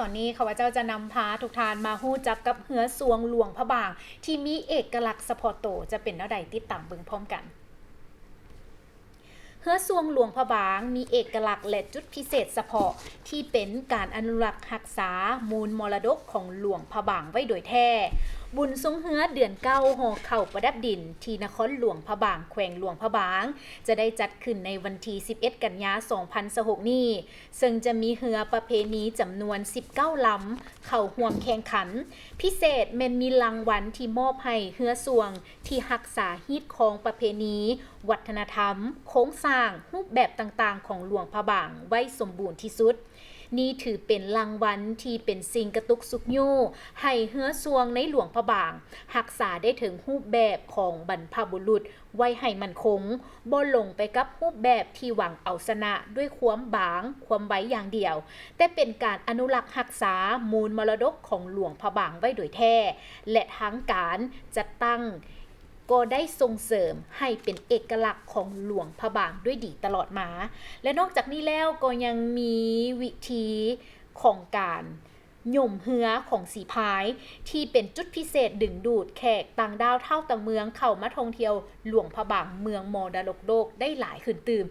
ตอนนี้ข้าพเจ้าจะนำพาทุกท่านมาฮู้จักกับเหือสวงหลวงพระบางที่มีเอกลักษณ์เฉพาะตัวจะเป็นแนวใดติดตามเบิ่งพร้อมกันเหือสวงหลวงพระบางมีเอกลักษณ์และจุดพิเศษเฉพาะที่เป็นการอนุรักษ์รักษามูลมรดกของหลวงพระบางไว้โดยแท้บุญทรงเหือเดือน9ห่อเข่าประดับดินที่นครหลวงพระบางแขวงหลวงพระบางจะได้จัดขึ้นในวันที่11กันยายน2026นี้ซึ่งจะมีเหือประเพณีจำนวน19ลำเข้าร่วมแข่งขันพิเศษแม่นมีรางวัลที่มอบให้เหือสวงที่รักษาฮีตของประเพณีวัฒนธรรมโครงสร้างรูปแบบต่างๆของหลวงพระบางไว้สมบูรณ์ที่สุดนี่ถือเป็นรางวัลที่เป็นสิ่งกระตุกสุกโยให้เหือสวงในหลวงพระบางรักษาได้ถึงรูปแบบของบรรพบุรุษไว้ให้มันคงบ่ลงไปกับรูปแบบที่หวังเอาชนะด้วยความบางความไว้อย่างเดียวแต่เป็นการอนุรักษ์รักษามูลมรดกของหลวงพระบางไว้โดยแท้และทั้งการจัดตั้งก็ได้ส่งเสริมให้เป็นเอกลักษณ์ของหลวงพระบางด้วยดีตลอดมาและนอกจากนี้แล้วก็ยังมีวิธีของการหย่มเหือของสีพายที่เป็นจุดพิเศษดึงดูดแขกต่างดาวเท่าต่างเมืองเข้ามาท่องเที่ยวหลวงพระบางเมืองมรดกโลกได้หลายขึ้นตื่ม